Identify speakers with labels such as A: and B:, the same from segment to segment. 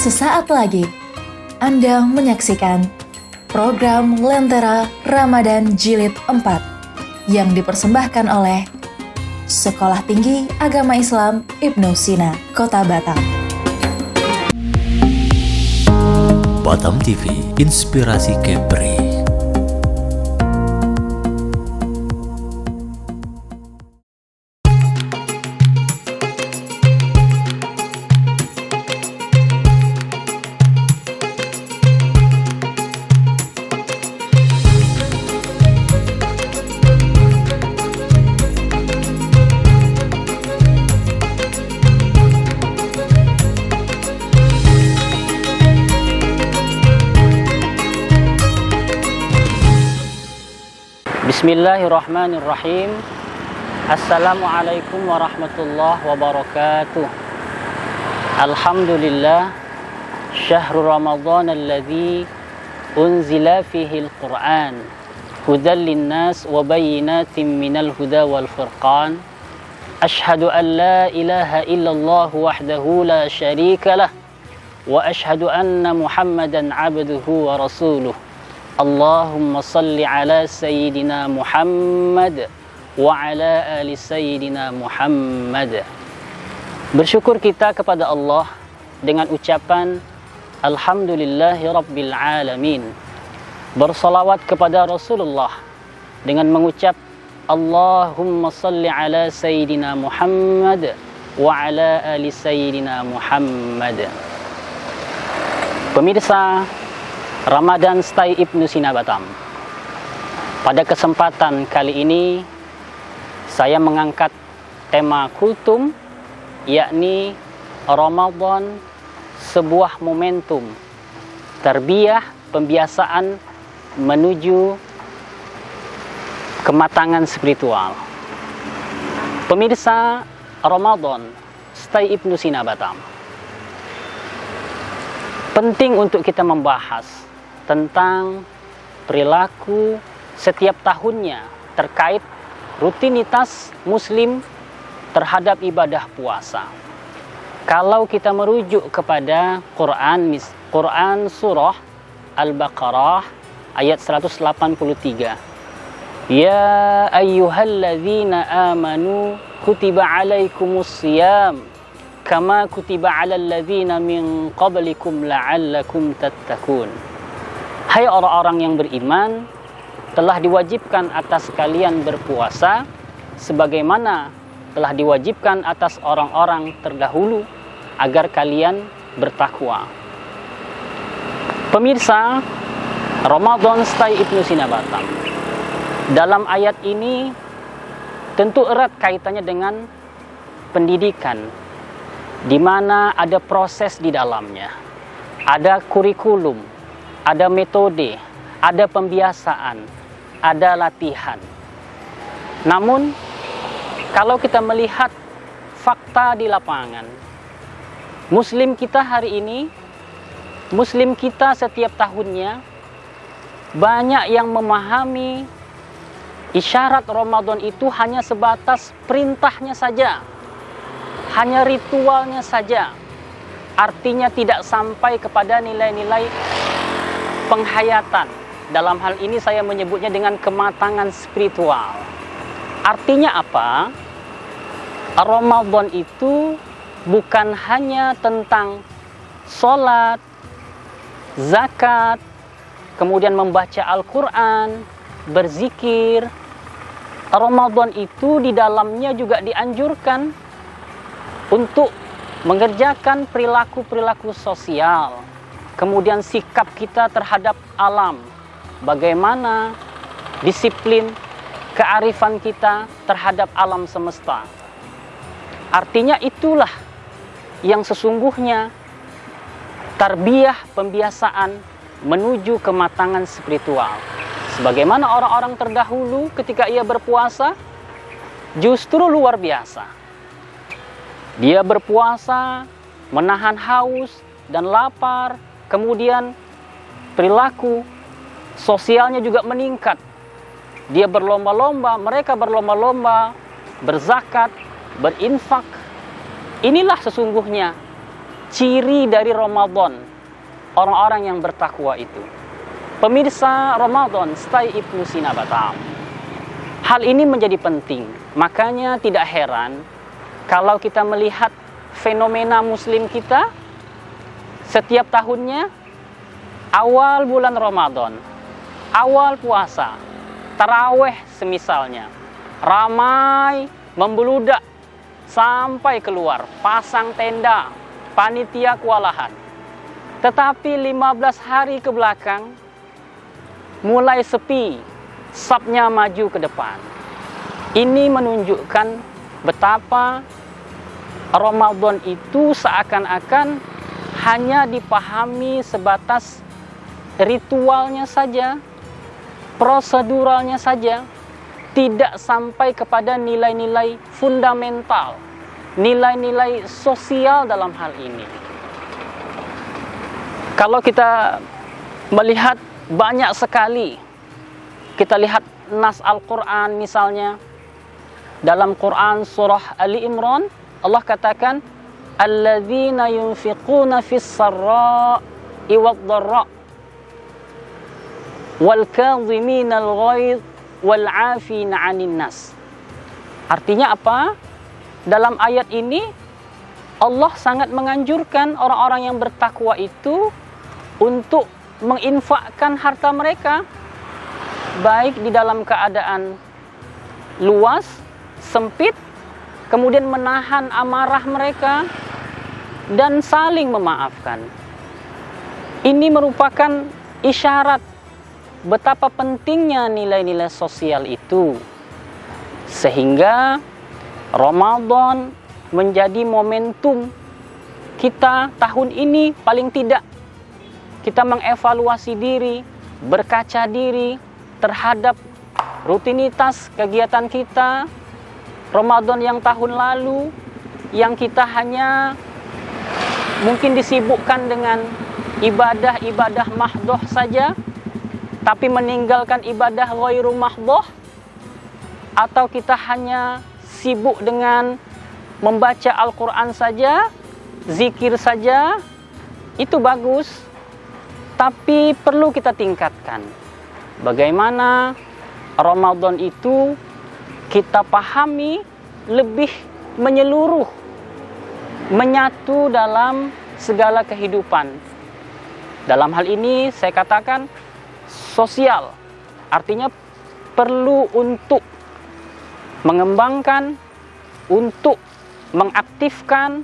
A: Sesaat lagi, Anda menyaksikan program Lentera Ramadan Jilid 4 yang dipersembahkan oleh Sekolah Tinggi Agama Islam Ibnu Sina, Kota Batam.
B: Batam TV, inspirasi Kepri.
C: Bismillahirrahmanirrahim. Assalamualaikum warahmatullahi wabarakatuh. Alhamdulillah, syahrul Ramadan alladzi unzila fihi al-Qur'an hudan linnas wa bayyinatin minal huda wal furqan. Ashhadu an la ilaha illallah wahdahu la syarika lah wa ashhadu anna Muhammadan abduhu wa rasuluh. Allahumma salli ala Sayyidina Muhammad wa ala ali Sayyidina Muhammad. Bersyukur kita kepada Allah dengan ucapan Alhamdulillahi Rabbil Alamin. Bersalawat kepada Rasulullah dengan mengucap Allahumma salli ala Sayyidina Muhammad wa ala ali Sayyidina Muhammad. Pemirsa Ramadan Stay Ibnu Sina Batam. Pada kesempatan kali ini saya mengangkat tema kultum, yakni Ramadan sebuah momentum tarbiyah, pembiasaan menuju kematangan spiritual. Pemirsa Ramadan Stay Ibnu Sina Batam, penting untuk kita membahas tentang perilaku setiap tahunnya terkait rutinitas Muslim terhadap ibadah puasa. Kalau kita merujuk kepada Quran surah Al-Baqarah ayat 183. Ya ayyuhalladzina amanu kutiba alaikumus siyam kama kutiba alal ladzina min qablikum la'allakum tattaqun. Hai orang-orang yang beriman, telah diwajibkan atas kalian berpuasa sebagaimana telah diwajibkan atas orang-orang terdahulu agar kalian bertakwa. Pemirsa Ramadan Stay Ibnu Sina Batam, dalam ayat ini tentu erat kaitannya dengan pendidikan, di mana ada proses di dalamnya, ada kurikulum, ada metode, ada pembiasaan, ada latihan. Namun, kalau kita melihat fakta di lapangan, Muslim kita hari ini, Muslim kita setiap tahunnya, banyak yang memahami isyarat Ramadan itu hanya sebatas perintahnya saja, hanya ritualnya saja. Artinya tidak sampai kepada nilai-nilai penghayatan. Dalam hal ini saya menyebutnya dengan kematangan spiritual. Artinya apa? Ramadan itu bukan hanya tentang sholat, zakat, kemudian membaca Al-Quran, berzikir. Ramadan itu di dalamnya juga dianjurkan untuk mengerjakan perilaku-perilaku sosial, kemudian sikap kita terhadap alam, bagaimana disiplin, kearifan kita terhadap alam semesta. Artinya itulah yang sesungguhnya tarbiyah, pembiasaan menuju kematangan spiritual. Sebagaimana orang-orang terdahulu ketika ia berpuasa, justru luar biasa. Dia berpuasa, menahan haus dan lapar, kemudian perilaku sosialnya juga meningkat. Dia berlomba-lomba, mereka berlomba-lomba, berzakat, berinfak. Inilah sesungguhnya ciri dari Ramadan, orang-orang yang bertakwa itu. Pemirsa Ramadan Stay Ibnu Sina Batam, hal ini menjadi penting. Makanya tidak heran kalau kita melihat fenomena muslim kita setiap tahunnya, awal bulan Ramadan, awal puasa, taraweh semisalnya, ramai membeludak sampai keluar, pasang tenda, panitia kewalahan. Tetapi 15 hari ke belakang mulai sepi, safnya maju ke depan. Ini menunjukkan betapa Ramadan itu seakan-akan hanya dipahami sebatas ritualnya saja, proseduralnya saja, tidak sampai kepada nilai-nilai fundamental, nilai-nilai sosial dalam hal ini. Kalau kita melihat banyak sekali, kita lihat nas Al-Quran misalnya, dalam Quran surah Ali Imran, Allah katakan, alladzina yunfiquna fis sarra'i wad-dharra wal kadhimina al-ghaidh wal 'afina 'anil nas. Artinya apa? Dalam ayat ini Allah sangat menganjurkan orang-orang yang bertakwa itu untuk menginfakkan harta mereka, baik di dalam keadaan luas, sempit, kemudian menahan amarah mereka, dan saling memaafkan. Ini merupakan isyarat betapa pentingnya nilai-nilai sosial itu, sehingga Ramadan menjadi momentum kita tahun ini. Paling tidak kita mengevaluasi diri, berkaca diri terhadap rutinitas kegiatan kita Ramadan yang tahun lalu, yang kita hanya mungkin disibukkan dengan ibadah-ibadah mahdoh saja, tapi meninggalkan ibadah ghairu mahdoh, atau kita hanya sibuk dengan membaca Al-Quran saja, zikir saja. Itu bagus, tapi perlu kita tingkatkan. Bagaimana Ramadan itu kita pahami lebih menyeluruh, menyatu dalam segala kehidupan. Dalam hal ini saya katakan sosial, artinya perlu untuk mengembangkan, untuk mengaktifkan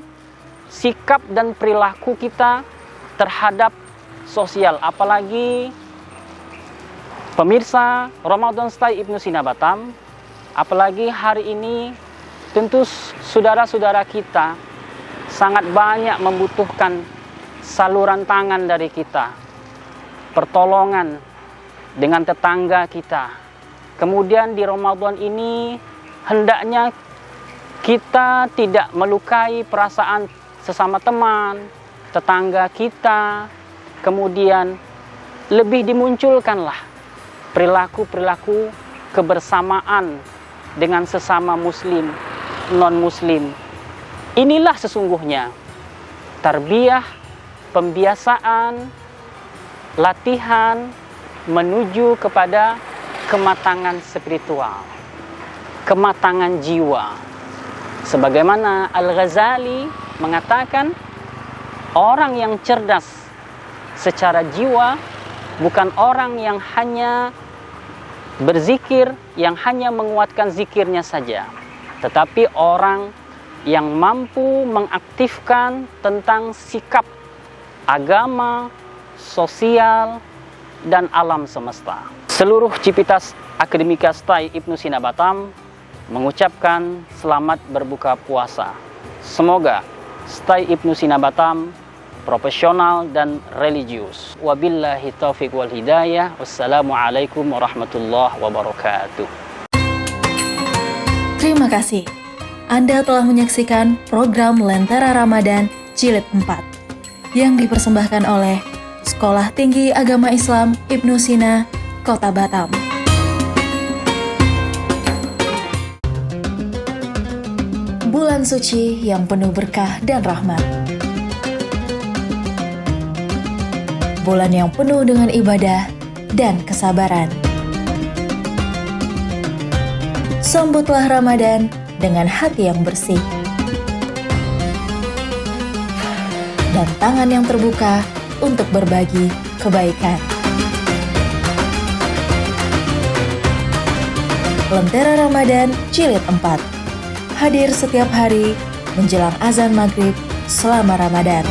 C: sikap dan perilaku kita terhadap sosial. Apalagi pemirsa Ramadan Stay Ibnu Sina Batam, apalagi hari ini tentu saudara-saudara kita sangat banyak membutuhkan saluran tangan dari kita, pertolongan dengan tetangga kita. Kemudian di Ramadan ini hendaknya kita tidak melukai perasaan sesama teman, tetangga kita. Kemudian lebih dimunculkanlah perilaku-perilaku kebersamaan dengan sesama muslim, non-muslim. Inilah sesungguhnya tarbiyah, pembiasaan, latihan menuju kepada kematangan spiritual, kematangan jiwa. Sebagaimana Al-Ghazali mengatakan, orang yang cerdas secara jiwa bukan orang yang hanya berzikir, yang hanya menguatkan zikirnya saja, tetapi orang yang mampu mengaktifkan tentang sikap agama, sosial, dan alam semesta. Seluruh Civitas Akademika Stay Ibnu Sina Batam mengucapkan selamat berbuka puasa. Semoga Stay Ibnu Sina Batam profesional dan religius. Wabillahi taufiq wal hidayah. Wassalamualaikum warahmatullahi wabarakatuh.
A: Terima kasih. Anda telah menyaksikan program Lentera Ramadan Jilid 4 yang dipersembahkan oleh Sekolah Tinggi Agama Islam Ibnu Sina, Kota Batam. Bulan suci yang penuh berkah dan rahmat. bulan yang penuh dengan ibadah dan kesabaran. Sambutlah Ramadan dengan hati yang bersih dan tangan yang terbuka untuk berbagi kebaikan. Lentera Ramadan Jilid 4 hadir setiap hari menjelang azan maghrib selama Ramadan.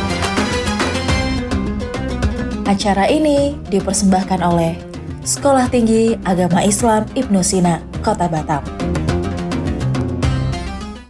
A: Acara ini dipersembahkan oleh Sekolah Tinggi Agama Islam Ibnu Sina, Kota Batam.